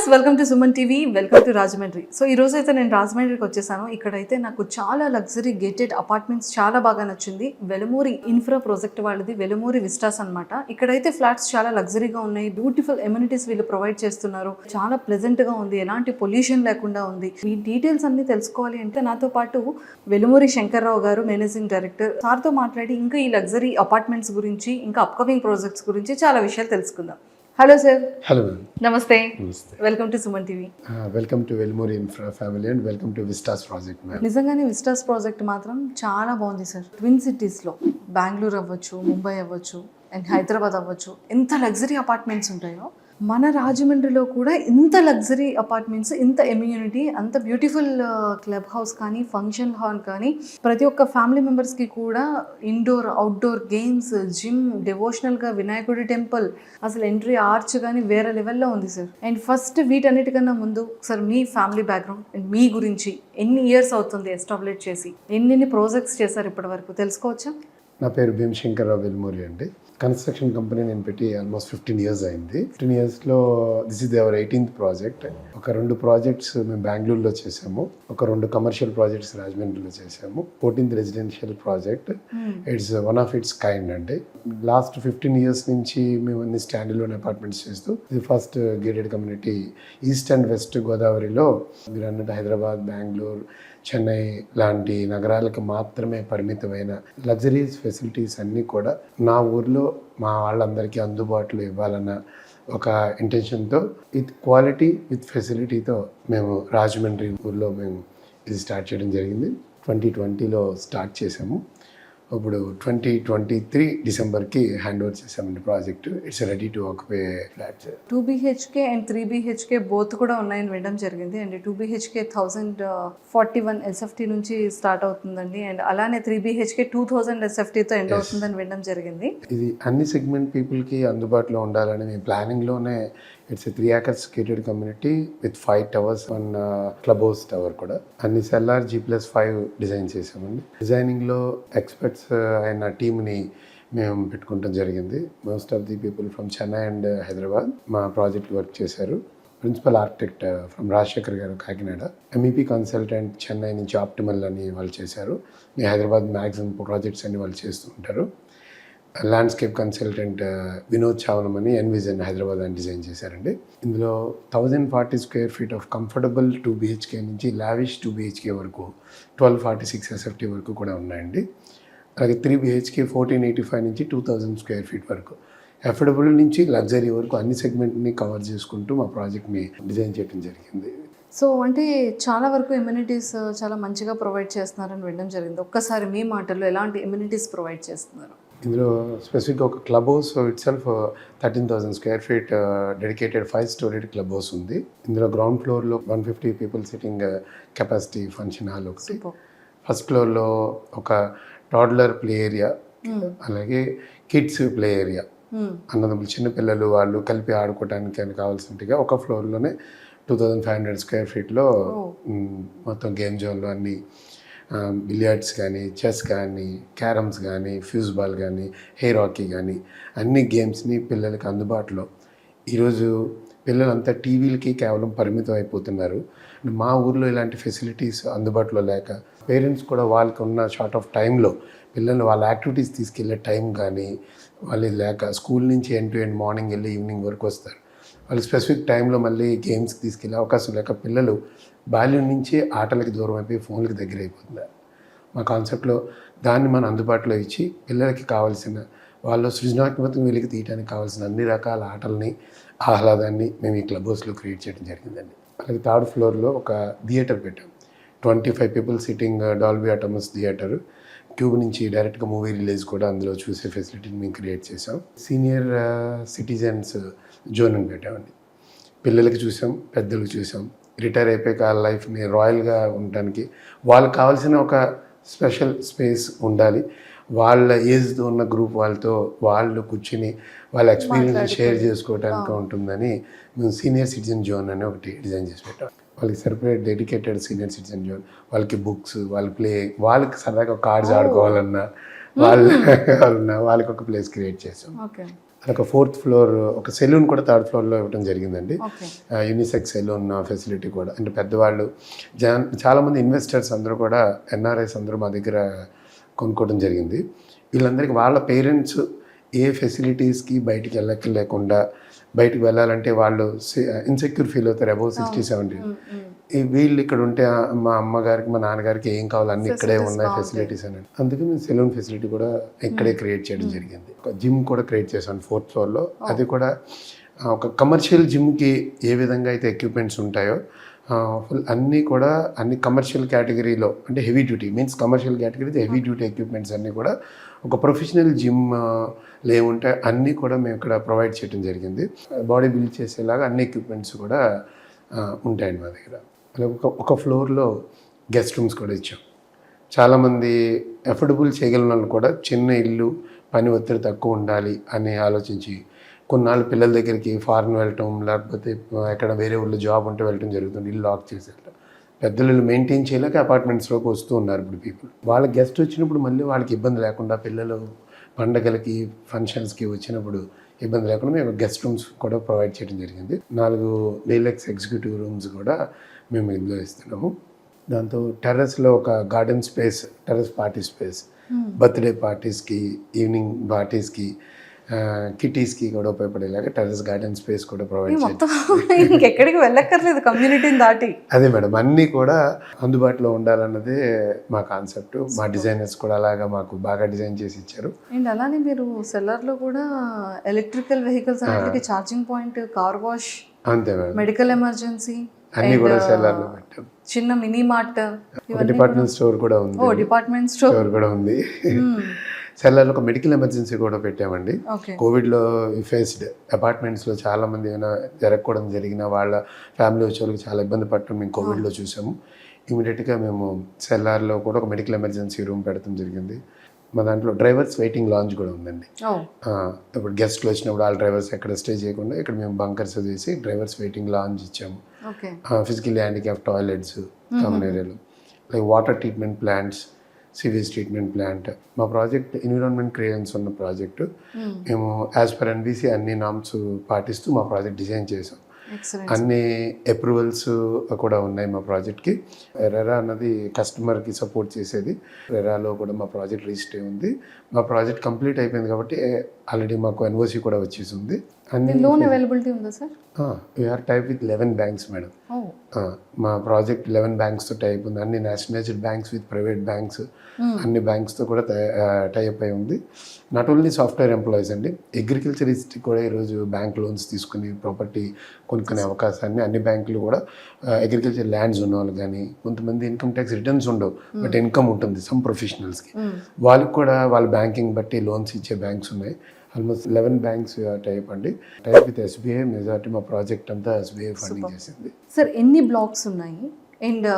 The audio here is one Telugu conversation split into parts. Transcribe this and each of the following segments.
Viewers, welcome to Suman TV, welcome to Rajahmundry. So ఈ రోజు అయితే నేను రాజమండ్రికి వచ్చేసాను. ఇక్కడైతే నాకు చాలా లగ్జరీ గేటెడ్ అపార్ట్మెంట్స్ చాలా బాగా నచ్చింది. వెలమూరి ఇన్ఫ్రా ప్రాజెక్ట్ వాళ్ళది, వెలమూరి విస్టాస్ అన్నమాట. ఇక్కడైతే ఫ్లాట్స్ చాలా లగ్జరీగా ఉన్నాయి, బ్యూటిఫుల్ ఎమ్యూనిటీస్ వీళ్ళు ప్రొవైడ్ చేస్తున్నారు. చాలా ప్లెజెంట్ గా ఉంది, ఎలాంటి పొల్యూషన్ లేకుండా ఉంది. ఈ డీటెయిల్స్ అన్ని తెలుసుకోవాలి అంటే నాతో పాటు వెలమూరి శంకర్రావు గారు, మేనేజింగ్ డైరెక్టర్, సార్తో మాట్లాడి ఇంకా ఈ లగ్జరీ అపార్ట్మెంట్స్ గురించి, ఇంకా అప్కమింగ్ ప్రాజెక్ట్స్ గురించి చాలా విషయాలు తెలుసుకుందాం. Hello sir. హలో, నమస్తే. నమస్తే. Welcome to Suman TV. Welcome to Velmuri infra family and welcome to Vistas project. Ma'am, నిజంగానే విస్టాస్ ప్రాజెక్ట్ మాత్రం చాలా బాగుంది సార్. ట్విన్ సిటీస్లో బెంగళూరు అవ్వచ్చు, ముంబై అవ్వచ్చు అండ్ హైదరాబాద్ అవ్వచ్చు, ఎంత లగ్జరీ అపార్ట్మెంట్స్ ఉంటాయో మన రాజమండ్రిలో కూడా ఇంత లగ్జరీ అపార్ట్మెంట్స్, ఇంత ఎమ్యూనిటీ, అంత బ్యూటిఫుల్ క్లబ్ హౌస్ కానీ, ఫంక్షన్ హాల్ కానీ, ప్రతి ఒక్క ఫ్యామిలీ మెంబర్స్కి కూడా ఇండోర్ అవుట్డోర్ గేమ్స్, జిమ్, డివోషనల్గా వినాయకుడి టెంపుల్, అసలు ఎంట్రీ ఆర్చ్ కానీ వేరే లెవెల్లో ఉంది సార్. అండ్ ఫస్ట్ వీటన్నిటికన్నా ముందు సార్ మీ ఫ్యామిలీ బ్యాక్గ్రౌండ్ అండ్ మీ గురించి, ఎన్ని ఇయర్స్ అవుతుంది ఎస్టాబ్లిష్ చేసి, ఎన్ని ప్రాజెక్ట్స్ చేశారు ఇప్పటి వరకు తెలుసుకోవచ్చా? నా పేరు భీమశంకర్రావు వెల్మూరి అండి. కన్స్ట్రక్షన్ కంపెనీ నేను పెట్టి ఆల్మోస్ట్ 15 years అయింది. 15 yearsలో this is our 18th project. ఒక 2 ప్రాజెక్ట్స్ మేము బెంగళూరులో చేసాము, ఒక 2 కమర్షియల్ ప్రాజెక్ట్స్ రాజమండ్రిలో చేసాము. 14th residential project. It's one of it's kind అండి. లాస్ట్ 15 years నుంచి మేము అన్ని స్టాండ్ లోన్ అపార్ట్మెంట్స్ చేస్తూ, ఇది first gated community east and west గోదావరిలో. మీరు అన్నట్టు హైదరాబాద్, బెంగళూరు, చెన్నై లాంటి నగరాలకు మాత్రమే పరిమితమైన లగ్జరీస్ ఫెసిలిటీస్ అన్నీ కూడా నా ఊర్లో మా వాళ్ళందరికీ అందుబాటులో ఇవ్వాలన్న ఒక ఇంటెన్షన్తో, విత్ క్వాలిటీ విత్ ఫెసిలిటీతో మేము రాజమండ్రి ఊర్లో మేము ఇది స్టార్ట్ చేయడం జరిగింది. 2020లో స్టార్ట్ చేసాము. ఇప్పుడు 2023 డిసెంబర్కి హ్యాండ్ ఓవర్ చేసామండి project. It's ready to occupy flats. 2 BHK and 3 BHK both కూడా ఉన్నాయని వినడం జరిగింది. అండ్ 2 BHK 1041 SFT నుంచి స్టార్ట్ అవుతుందండి. అండ్ అలానే 3 BHK 2000 SFTతో ఎండ్ అవుతుందని వినడం జరిగింది. ఇది అన్ని సెగ్మెంట్ పీపుల్కి అందుబాటులో ఉండాలని మేము ప్లానింగ్లోనే, it's 3 acres gated community with 5 towers, 1 club house tower కూడా. అన్ని సెల్లార్ G+5 డిజైన్ చేసామండి. డిజైనింగ్లో ఎక్స్పర్ట్స్ అయిన టీమ్ని మేము పెట్టుకోవడం జరిగింది. Most of the people from Chennai and Hyderabad మా ప్రాజెక్ట్ వర్క్ చేశారు. ప్రిన్సిపల్ ఆర్కిటెక్ట్ ఫ్రమ్ రాజశేఖర్ గారు కాకినాడ, MEP కన్సల్టెంట్ చెన్నై నుంచి ఆప్టిమల్ అని వాళ్ళు చేశారు. మీ హైదరాబాద్ మ్యాక్సిమం ప్రాజెక్ట్స్ అన్ని వాళ్ళు చేస్తూ ఉంటారు. ల్యాండ్స్కేప్ కన్సల్టెంట్ వినోద్ చావనం అని ఎన్విజన్ హైదరాబాద్ అని డిజైన్ చేశారండి. ఇందులో 1040 square feet of comfortable 2 BHK నుంచి లావిష్ 2 BHK వరకు 1246 SFT వరకు కూడా ఉన్నాయండి. అలాగే 3 BHK 1485 నుంచి 2000 square feet వరకు అఫోర్డబుల్ నుంచి లగ్జరీ వరకు అన్ని సెగ్మెంట్ని కవర్ చేసుకుంటూ మా ప్రాజెక్ట్ని డిజైన్ చేయడం జరిగింది. సో అంటే చాలా వరకు ఎమ్యూనిటీస్ చాలా మంచిగా ప్రొవైడ్ చేస్తున్నారని వినడం జరిగింది. ఒక్కసారి మీ మాటల్లో ఎలాంటి ఎమ్యూనిటీస్ ప్రొవైడ్ చేస్తున్నారు? ఇందులో స్పెసిఫిక్గా ఒక club house it self 13,000 square feet dedicated 5-storied club house ఉంది. ఇందులో గ్రౌండ్ ఫ్లోర్లో 150 people sitting capacity function hall ఒకటి. ఫస్ట్ ఫ్లోర్లో ఒక టాడ్లర్ ప్లే ఏరియా, అలాగే కిడ్స్ ప్లే ఏరియా, అన్నదమ్ములు చిన్నపిల్లలు వాళ్ళు కలిపి ఆడుకోవడానికి అని కావాల్సినట్టుగా ఒక ఫ్లోర్లోనే 2500 square feetలో మొత్తం గేమ్ జోన్లు అన్నీ, బిలియర్డ్స్ కానీ, చెస్ కానీ, క్యారమ్స్ కానీ, ఫ్యూజ్ బాల్ కానీ, హెయిర్ హాకీ కానీ అన్ని గేమ్స్ని పిల్లలకి అందుబాటులో. ఈరోజు పిల్లలంతా టీవీలకి కేవలం పరిమితం అయిపోతున్నారు. మా ఊర్లో ఇలాంటి ఫెసిలిటీస్ అందుబాటులో లేక పేరెంట్స్ కూడా వాళ్ళకి ఉన్న షార్ట్ ఆఫ్ టైంలో పిల్లల్ని వాళ్ళ యాక్టివిటీస్ తీసుకెళ్ళే టైం కానీ వాళ్ళు లేక, స్కూల్ నుంచి ఎండ్ టు ఎండ్ మార్నింగ్ వెళ్ళి ఈవినింగ్ వరకు వస్తారు. వాళ్ళు స్పెసిఫిక్ టైంలో మళ్ళీ గేమ్స్కి తీసుకెళ్ళే అవకాశం లేక పిల్లలు బాల్యం నుంచి ఆటలకి దూరం అయిపోయి ఫోన్లకి దగ్గర అయిపోతున్నారు. మా కాన్సెప్ట్లో దాన్ని మనం అందుబాటులో ఇచ్చి పిల్లలకి కావాల్సిన, వాళ్ళు సృజనాత్మకతను వెలికి తీయడానికి కావాల్సిన అన్ని రకాల ఆటల్ని, ఆహ్లాదాన్ని మేము ఈ క్లబ్ హౌస్లో క్రియేట్ చేయడం జరిగిందండి. అలాగే 3rd floorలో ఒక థియేటర్ పెట్టాం. 25 people sitting Dolby Atmos theatre. Qube నుంచి డైరెక్ట్గా మూవీ రిలీజ్ కూడా అందులో చూసే ఫెసిలిటీని మేము క్రియేట్ చేసాం. సీనియర్ సిటిజన్స్ జోన్ అని పెట్టామండి. పిల్లలకి చూసాం, పెద్దలకు చూసాం. రిటైర్ అయిపోయాక ఆ లైఫ్ని రాయల్గా ఉండడానికి వాళ్ళకి కావాల్సిన ఒక స్పెషల్ స్పేస్ ఉండాలి. వాళ్ళ ఏజ్తో ఉన్న గ్రూప్ వాళ్ళతో వాళ్ళు కూర్చుని వాళ్ళ ఎక్స్పీరియన్స్ షేర్ చేసుకోవడానికి ఉంటుందని మేము సీనియర్ సిటిజన్ జోన్ అని ఒకటి డిజైన్ చేసి పెట్టాం. వాళ్ళకి separate dedicated senior citizen zone, వాళ్ళకి బుక్స్, వాళ్ళ ప్లే, వాళ్ళకి సరదాగా కార్డ్స్ ఆడుకోవాలన్నా వాళ్ళకి ఒక ప్లేస్ క్రియేట్ చేసాం. ఒక 4th ఫ్లోర్ ఒక సెలూన్ కూడా 3rd ఫ్లోర్లో ఇవ్వడం జరిగిందండి. ఓకే. యూనిసెక్స్ సెలూన్ ఫెసిలిటీ కూడా, అంటే పెద్దవాళ్ళు చాలామంది ఇన్వెస్టర్స్ అందరూ కూడా ఎన్ఆర్ఐస్ అందరూ మా దగ్గర కొనుక్కోవడం జరిగింది. వీళ్ళందరికీ వాళ్ళ పేరెంట్స్ ఏ ఫెసిలిటీస్కి బయటికి లేకుండా బయటికి వెళ్ళాలంటే వాళ్ళు ఇన్సెక్యూర్ ఫీల్ అవుతారు అబౌవ్ 60-70. వీళ్ళు ఇక్కడ ఉంటే మా అమ్మగారికి మా నాన్నగారికి ఏం కావాలి అన్ని ఇక్కడే ఉన్నాయి ఫెసిలిటీస్ అని. అందుకే మేము సెలూన్ ఫెసిలిటీ కూడా ఇక్కడే క్రియేట్ చేయడం జరిగింది. ఒక జిమ్ కూడా క్రియేట్ చేశాను 4th ఫ్లోర్లో. అది కూడా ఒక కమర్షియల్ జిమ్కి ఏ విధంగా అయితే ఎక్విప్మెంట్స్ ఉంటాయో అన్నీ కూడా అన్ని కమర్షియల్ కేటగిరీలో, అంటే heavy duty means commercial category heavy duty equipments అన్నీ కూడా ఒక ప్రొఫెషనల్ జిమ్ లేవుంటే అన్నీ కూడా మేము ఇక్కడ ప్రొవైడ్ చేయడం జరిగింది. బాడీ బిల్డ్ చేసేలాగా అన్ని ఎక్విప్మెంట్స్ కూడా ఉంటాయండి మా దగ్గర. అలాగే ఒక ఫ్లోర్లో గెస్ట్ రూమ్స్ కూడా ఇచ్చాం. చాలామంది అఫోర్డబుల్ చేయగలిగిన వాళ్ళు కూడా చిన్న ఇల్లు, పని ఒత్తిడి తక్కువ ఉండాలి అని ఆలోచించి కొన్నాళ్ళు పిల్లల దగ్గరికి ఫారెన్ వెళ్ళటం, లేకపోతే ఎక్కడ వేరే ఊళ్ళో జాబ్ ఉంటే వెళ్ళటం జరుగుతుంది. ఇల్లు లాక్ చేసి వెళ్ళటం, పెద్దలు మెయింటైన్ చేయలేక అపార్ట్మెంట్స్లోకి వస్తూ ఉన్నారు ఇప్పుడు పీపుల్. వాళ్ళ గెస్ట్ వచ్చినప్పుడు మళ్ళీ వాళ్ళకి ఇబ్బంది లేకుండా, పిల్లలు పండగలకి ఫంక్షన్స్కి వచ్చినప్పుడు ఇబ్బంది లేకుండా మేము గెస్ట్ రూమ్స్ కూడా ప్రొవైడ్ చేయడం జరిగింది. 4 డీలక్స్ ఎగ్జిక్యూటివ్ రూమ్స్ కూడా మేము ఇందులో ఇస్తున్నాము. దాంతో టెర్రస్లో ఒక garden space, terrace party space, birthday పార్టీస్కి, ఈవినింగ్ పార్టీస్కి, కిటీస్కి కూడా ఉపయోగపడేలాగా టెర్రస్ గార్డెన్ స్పేస్ కూడా ప్రొవైడ్ చేస్తాం. ఇంకెక్కడికి వెళ్ళక్కర్లేదు కమ్యూనిటీని దాటి. అదే మేడం, అన్నీ కూడా అందుబాటులో ఉండాలన్నదే మా కాన్సెప్ట్. మా డిజైనర్స్ కూడా అలాగా మాకు బాగా డిజైన్ చేసి ఇచ్చారు. అండ్ అలానే మీరు సెల్లర్లో కూడా ఎలక్ట్రికల్ వెహికల్స్ అన్నిటికీ ఛార్జింగ్ పాయింట్, కార్ వాష్, అంతే మేడం, మెడికల్ ఎమర్జెన్సీ అన్నీ కూడా సెల్లర్లో పెట్టాం. చిన్న మినీ మార్ట్, డిపార్ట్మెంట్ స్టోర్ కూడా ఉంది. డిపార్ట్మెంట్ స్టోర్ కూడా ఉంది. సెల్లర్లో ఒక మెడికల్ ఎమర్జెన్సీ కూడా పెట్టామండి. కోవిడ్లో ఫేస్డ్ అపార్ట్మెంట్స్లో చాలామంది ఏమైనా జరగకూడదు జరిగిన వాళ్ళ ఫ్యామిలీ వచ్చే వాళ్ళకి చాలా ఇబ్బంది పడటం మేము కోవిడ్లో చూసాము. ఇమీడియట్గా మేము సెల్లార్లో కూడా ఒక మెడికల్ ఎమర్జెన్సీ రూమ్ పెడతాం జరిగింది. మా దాంట్లో డ్రైవర్స్ వెయిటింగ్ లాంజ్ కూడా ఉందండి. ఇప్పుడు గెస్ట్లు వచ్చినప్పుడు వాళ్ళ డ్రైవర్స్ ఎక్కడ స్టే చేయకుండా ఇక్కడ మేము బంకర్స్ వేసి డ్రైవర్స్ వెయిటింగ్ లాంజ్ ఇచ్చాము. ఫిజికల్లీ హ్యాండిక్యాప్ టాయిలెట్స్ కామన్ ఏరియాలో, like water treatment plants, sewage treatment plant. మా ప్రాజెక్ట్ ఎన్విరాన్మెంట్ క్లియరెన్స్ ఉన్న ప్రాజెక్టు. మేము యాజ్ పర్ ఎన్బీసీ అన్ని నామ్స్ పాటిస్తూ మా ప్రాజెక్ట్ డిజైన్ చేసాం. అన్ని అప్రూవల్స్ కూడా ఉన్నాయి మా ప్రాజెక్ట్కి. రెరా అన్నది కస్టమర్కి సపోర్ట్ చేసేది. రెరాలో కూడా మా ప్రాజెక్ట్ రిజిస్టర్ అయి ఉంది. మా ప్రాజెక్ట్ కంప్లీట్ అయిపోయింది కాబట్టి ఆల్రెడీ మాకు ఎన్ఓసి కూడా వచ్చేసి ఉంది. అన్ని లోన్ అవైలబిలిటీ ఉందా sir? We are tie up with 11 banks madam. మా ప్రాజెక్ట్ 11 బ్యాంక్స్తో టైప్ ఉంది. అన్ని nationalised banks with private banks, అన్ని బ్యాంక్స్తో కూడా టైప్ అయి ఉంది. నాట్ ఓన్లీ సాఫ్ట్వేర్ ఎంప్లాయీస్ అండి, అగ్రికల్చరిస్ట్ కూడా ఈరోజు బ్యాంక్ లోన్స్ తీసుకుని ప్రాపర్టీ కొనుక్కునే అవకాశాన్ని అన్ని బ్యాంకులు కూడా, అగ్రికల్చర్ ల్యాండ్స్ ఉన్న వాళ్ళు కానీ, కొంతమంది ఇన్కమ్ ట్యాక్స్ రిటర్న్స్ ఉండవు బట్ ఇన్కమ్ ఉంటుంది సమ్ ప్రొఫెషనల్స్కి, వాళ్ళకి కూడా వాళ్ళ బ్యాంకింగ్ బట్టి లోన్స్ ఇచ్చే బ్యాంక్స్ ఉన్నాయి. ఆల్మోస్ట్ 11 బ్యాంక్స్ టైప్ అండి. Type with SBI. మెజారిటీ మా ప్రాజెక్ట్ అంతా ఎస్బీఐ ఫండింగ్ చేసింది. సార్ ఎన్ని బ్లాక్స్ ఉన్నాయి అండ్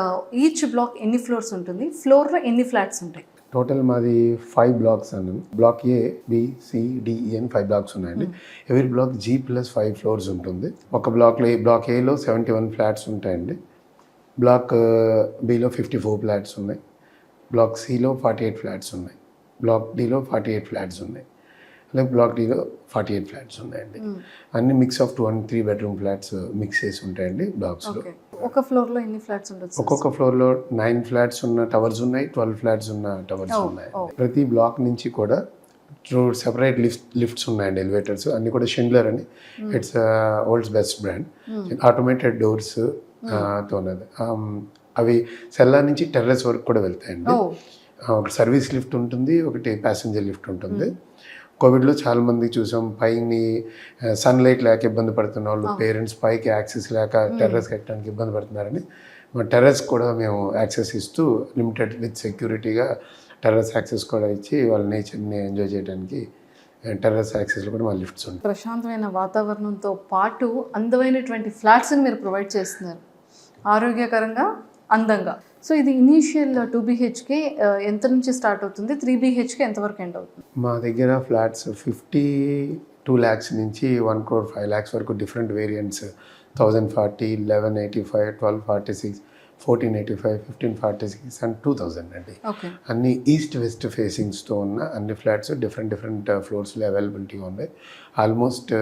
ఈచ్ బ్లాక్ ఎన్ని ఫ్లోర్స్ ఉంటుంది, ఫ్లోర్లో ఎన్ని ఫ్లాట్స్ ఉంటాయి? టోటల్ మాది 5 బ్లాక్స్ అన్నాను. బ్లాక్ ఏ, బి, సి, డి, ఈ అని 5 బ్లాక్స్ ఉన్నాయండి. ఎవరి బ్లాక్ G+5 ఫ్లోర్స్ ఉంటుంది. ఒక బ్లాక్లో బ్లాక్ ఏలో 71 ఫ్లాట్స్ ఉంటాయండి. బ్లాక్ బిలో 54 ఫ్లాట్స్ ఉన్నాయి. బ్లాక్ సిలో 48 ఫ్లాట్స్ ఉన్నాయి. బ్లాక్ డిలో 48 ఫ్లాట్స్ ఉన్నాయి. అలాగే బ్లాక్ డిలో 48 ఫ్లాట్స్ ఉన్నాయండి. అన్ని mix of 2 and 3 bedroom flats mix చేసి ఉంటాయండి బ్లాక్స్లో. ఒక ఫ్లోర్లో ఎన్ని ఫ్లాట్స్ ఉండొచ్చు? ఒక్కొక్క ఫ్లోర్లో 9 ఫ్లాట్స్ ఉన్న టవర్స్ ఉన్నాయి, 12 ఫ్లాట్స్ ఉన్న టవర్స్ ఉన్నాయి. ప్రతి బ్లాక్ నుంచి కూడా సెపరేట్ లిఫ్ట్స్ ఉన్నాయండి, ఎలివేటర్స్ అన్ని కూడా షిండ్లర్ అని, it's world's best brand. Automated doors తో ఉన్నది. అవి సెల్లార్ నుంచి టెర్రస్ వరకు కూడా వెళ్తాయండి. ఒకటి సర్వీస్ లిఫ్ట్ ఉంటుంది, ఒకటి ప్యాసింజర్ లిఫ్ట్ ఉంటుంది. కోవిడ్లో చాలామంది చూసాం, పైని సన్లైట్ లేక ఇబ్బంది పడుతున్న వాళ్ళు, పేరెంట్స్ పైకి యాక్సెస్ లేక టెర్రస్కి ఎక్కడానికి ఇబ్బంది పడుతున్నారని మా టెర్రస్ కూడా మేము యాక్సెస్ ఇస్తూ లిమిటెడ్ విత్ సెక్యూరిటీగా టెర్రస్ యాక్సెస్ కూడా ఇచ్చి వాళ్ళ నేచర్ని ఎంజాయ్ చేయడానికి టెర్రస్ యాక్సెస్లో కూడా మా లిఫ్ట్స్ ఉంటాయి. ప్రశాంతమైన వాతావరణంతో పాటు అందమైనటువంటి ఫ్లాట్స్ని మీరు ప్రొవైడ్ చేస్తున్నారు, ఆరోగ్యకరంగా, అందంగా. సో ఇది ఇనీషియల్ 2 BHK ఎంత నుంచి స్టార్ట్ అవుతుంది, 3 BHK ఎంతవరకు ఎండ్ అవుతుంది? మా దగ్గర ఫ్లాట్స్ 52 lakhs నుంచి 1 crore 5 lakhs వరకు డిఫరెంట్ వేరియంట్స్, 1040, 1185, 1246, 1485, 1546 అండ్ 2000 అండి. ఓకే. అన్ని ఈస్ట్ వెస్ట్ ఫేసింగ్స్తో ఉన్న అన్ని ఫ్లాట్స్ డిఫరెంట్ ఫ్లోర్స్లో అవైలబిలిటీగా ఉన్నాయి. ఆల్మోస్ట్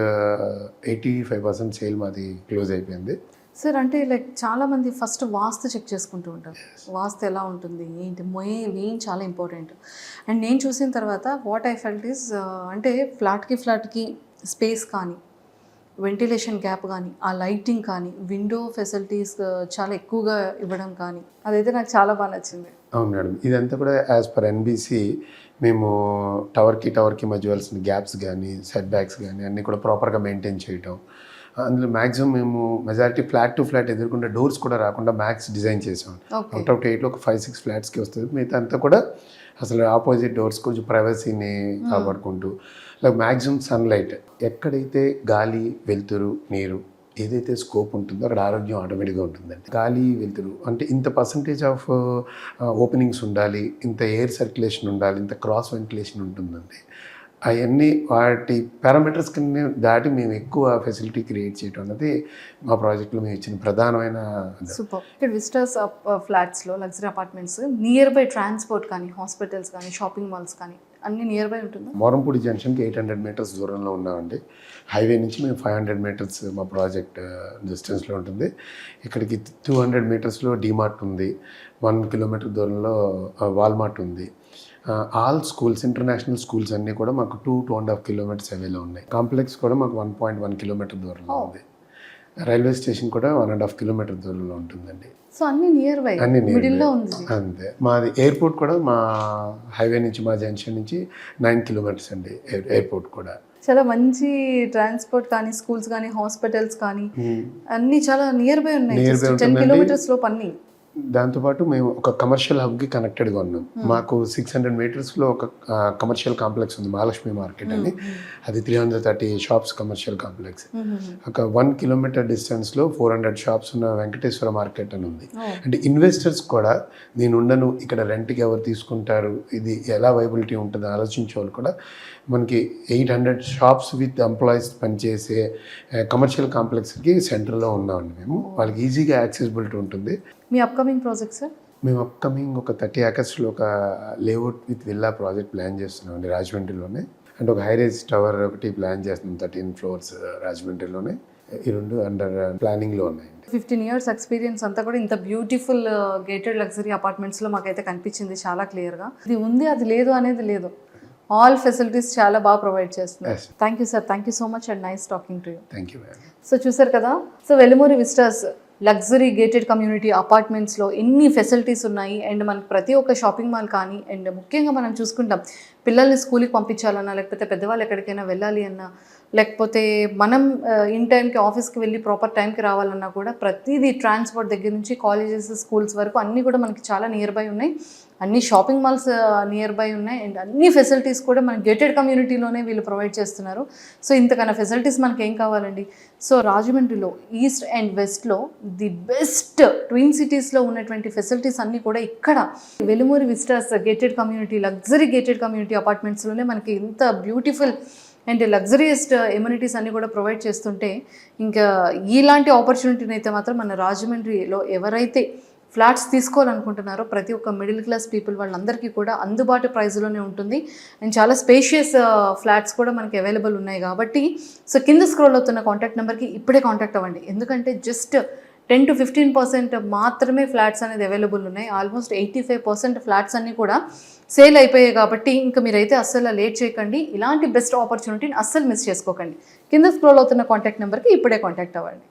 85% సేల్ మాది క్లోజ్ అయిపోయింది. సార్ అంటే లైక్ చాలామంది ఫస్ట్ వాస్తు చెక్ చేసుకుంటూ ఉంటారు. వాస్తు ఎలా ఉంటుంది ఏంటి మెయిన్ చాలా ఇంపార్టెంట్. అండ్ నేను చూసిన తర్వాత వాట్ ఐ ఫెల్ట్ ఈస్ అంటే ఫ్లాట్కి స్పేస్ కానీ, వెంటిలేషన్ గ్యాప్ కానీ, ఆ లైటింగ్ కానీ, విండో ఫెసిలిటీస్ చాలా ఎక్కువగా ఇవ్వడం కానీ అదైతే నాకు చాలా బాగా నచ్చింది. అవును మేడం, ఇదంతా కూడా యాజ్ పర్ ఎన్బిసి మేము టవర్కి మధ్య వలసిన గ్యాప్స్ కానీ, సెట్ బ్యాక్స్ కానీ అన్నీ కూడా ప్రాపర్గా మెయింటైన్ చేయటం. అందులో మ్యాక్సిమం మేము మెజారిటీ ఫ్లాట్ టు ఫ్లాట్ ఎదుర్కొంటే డోర్స్ కూడా రాకుండా మ్యాక్స్ డిజైన్ చేసాం. అవుట్ ఆఫ్ 8లో ఒక 5-6 ఫ్లాట్స్కి వస్తుంది. మిగతా అంతా కూడా అసలు ఆపోజిట్ డోర్స్ కొంచెం ప్రైవసీని కాపాడుకుంటూ లైక్ మ్యాక్సిమం సన్లైట్, ఎక్కడైతే గాలి, వెలుతురు, నీరు ఏదైతే స్కోప్ ఉంటుందో అక్కడ ఆరోగ్యం ఆటోమేటిక్గా ఉంటుందండి. గాలి, వెలుతురు అంటే ఇంత పర్సంటేజ్ ఆఫ్ ఓపెనింగ్స్ ఉండాలి, ఇంత ఎయిర్ సర్క్యులేషన్ ఉండాలి, ఇంత క్రాస్ వెంటిలేషన్ ఉంటుందండి. అవన్నీ వాటి పారామీటర్స్ కింద దాటి మేము ఎక్కువ ఫెసిలిటీ క్రియేట్ చేయడం అన్నది మా ప్రాజెక్ట్లో మేము ఇచ్చిన ప్రధానమైన. సూపర్. ఇక్కడ విస్టాస్ ఫ్లాట్స్లో luxury apartments nearby transport కానీ, హాస్పిటల్స్ కానీ, షాపింగ్ మాల్స్ కానీ అన్నీ నియర్ బై ఉంటుంది. మోరంపూడి జంక్షన్కి 800 మీటర్స్ దూరంలో ఉన్నామండి. హైవే నుంచి మేము 500 మీటర్స్ మా ప్రాజెక్ట్ డిస్టెన్స్లో ఉంటుంది. ఇక్కడికి 200 మీటర్స్లో డీమార్ట్ ఉంది, 1 కిలోమీటర్ దూరంలో వాల్మార్ట్ ఉంది. ఆల్ స్కూల్స్, ఇంటర్నేషనల్ స్కూల్స్ అన్నీ కూడా మాకు 2.5 కిలోమీటర్స్ అవేలో ఉన్నాయి. కాంప్లెక్స్ కూడా మాకు 1.1 కిలోమీటర్ దూరంలో ఉంది. రైల్వే స్టేషన్ కూడా 1.5 కిలోమీటర్ దూరంలో ఉంటుందండి. సో అన్ని నియర్ బై, అన్ని మిడిల్లో ఉంది. అంతే. మాది ఎయిర్పోర్ట్ కూడా మా హైవే నుంచి, మా జంక్షన్ నుంచి 9 కిలోమీటర్స్ అండి ఎయిర్పోర్ట్ కూడా. చాలా మంచి ట్రాన్స్పోర్ట్ కానీ, స్కూల్స్ కానీ, హాస్పిటల్స్ కానీ అన్నీ చాలా నియర్ బై ఉన్నాయి. 10 కిలోమీటర్స్ లోపు అన్నీ. దాంతోపాటు మేము ఒక కమర్షియల్ హబ్కి కనెక్టెడ్గా ఉన్నాం. మాకు 600 మీటర్స్లో ఒక కమర్షియల్ కాంప్లెక్స్ ఉంది, మహాలక్ష్మి మార్కెట్ అని. అది 330 షాప్స్ కమర్షియల్ కాంప్లెక్స్. ఒక 1 కిలోమీటర్ డిస్టెన్స్లో 400 షాప్స్ ఉన్న వెంకటేశ్వర మార్కెట్ అని ఉంది. అంటే ఇన్వెస్టర్స్ కూడా నేను ఉండను, ఇక్కడ రెంట్కి ఎవరు తీసుకుంటారు, ఇది ఎలా వైబిలిటీ ఉంటుందో ఆలోచించే వాళ్ళు కూడా మనకి 800 షాప్స్ విత్ ఎంప్లాయీస్ పనిచేసే కమర్షియల్ కాంప్లెక్స్కి సెంటర్లో ఉన్నామండి మేము. వాళ్ళకి ఈజీగా యాక్సెసిబిలిటీ ఉంటుంది. మీ అప్కమింగ్ ప్రాజెక్ట్ సార్? మేము అప్కమింగ్ ఒక 30 acresలో ఒక layout with villa project plan చేస్తున్నామండి రాజమండ్రిలోనే. అంటే ఒక హైరేజ్ టవర్ ఒకటి ప్లాన్ చేస్తున్నాం, 13 floors రాజమండ్రిలోనే. ఈ 2 అండర్ ప్లానింగ్లో ఉన్నాయండి. 15 years ఎక్స్పీరియన్స్ అంతా కూడా ఇంత బ్యూటిఫుల్ గేటెడ్ లగ్జరీ అపార్ట్మెంట్స్లో మాకైతే కనిపించింది చాలా క్లియర్గా. ఇది ఉంది, అది లేదు అనేది లేదు. ఆల్ ఫెసిలిటీస్ చాలా బాగా ప్రొవైడ్ చేస్తున్నారు. Thank you sir, thank you so much and nice talking to you. Thank you ma'am. So చూసారు కదా, so Velumuri Vistas luxury gated community అపార్ట్మెంట్స్లో ఎన్ని ఫెసిలిటీస్ ఉన్నాయి. అండ్ మనకి ప్రతి ఒక్క షాపింగ్ మాల్ కానీ, అండ్ ముఖ్యంగా మనం చూసుకుంటాం పిల్లల్ని స్కూల్కి పంపించాలన్నా, లేకపోతే పెద్దవాళ్ళు ఎక్కడికైనా వెళ్ళాలి అన్నా, లేకపోతే మనం ఇన్ టైంకి ఆఫీస్కి వెళ్ళి ప్రాపర్ టైంకి రావాలన్నా కూడా ప్రతిదీ ట్రాన్స్పోర్ట్ దగ్గర నుంచి కాలేజెస్, స్కూల్స్ వరకు అన్నీ కూడా మనకి చాలా నియర్ బై ఉన్నాయి. అన్ని షాపింగ్ మాల్స్ నియర్ బై ఉన్నాయి. అండ్ అన్ని ఫెసిలిటీస్ కూడా మన గేటెడ్ కమ్యూనిటీలోనే వీళ్ళు ప్రొవైడ్ చేస్తున్నారు. సో ఇంతకన్నా ఫెసిలిటీస్ మనకి ఏం కావాలండి. సో రాజమండ్రిలో ఈస్ట్ అండ్ వెస్ట్లో ది బెస్ట్ ట్విన్ సిటీస్లో ఉన్నటువంటి ఫెసిలిటీస్ అన్నీ కూడా ఇక్కడ Velumuri Vistas gated community, luxury gated community అపార్ట్మెంట్స్లోనే మనకి ఇంత బ్యూటిఫుల్ అండ్ లగ్జరియస్ట్ ఎమ్యూనిటీస్ అన్నీ కూడా ప్రొవైడ్ చేస్తుంటే, ఇంకా ఇలాంటి ఆపర్చునిటీని అయితే మాత్రం మన రాజమండ్రిలో ఎవరైతే ఫ్లాట్స్ తీసుకోవాలనుకుంటున్నారో ప్రతి ఒక్క మిడిల్ క్లాస్ పీపుల్ వాళ్ళందరికీ కూడా అందుబాటు ప్రైస్లోనే ఉంటుంది. అండ్ చాలా స్పేషియస్ ఫ్లాట్స్ కూడా మనకి అవైలబుల్ ఉన్నాయి కాబట్టి, సో కింద స్క్రోల్ అవుతున్న కాంటాక్ట్ నెంబర్కి ఇప్పుడే కాంటాక్ట్ అవ్వండి. ఎందుకంటే జస్ట్ 10 to 15% మాత్రమే ఫ్లాట్స్ అనేది అవైలబుల్ ఉన్నాయి. ఆల్మోస్ట్ 85% ఫ్లాట్స్ అన్నీ కూడా సేల్ అయిపోయాయి కాబట్టి ఇంకా మీరైతే అస్సలు లేట్ చేయకండి. ఇలాంటి బెస్ట్ ఆపర్చునిటీని అస్సలు మిస్ చేసుకోకండి. కింద స్క్రోల్ అవుతున్న కాంటాక్ట్ నెంబర్కి ఇప్పుడే కాంటాక్ట్ అవ్వండి.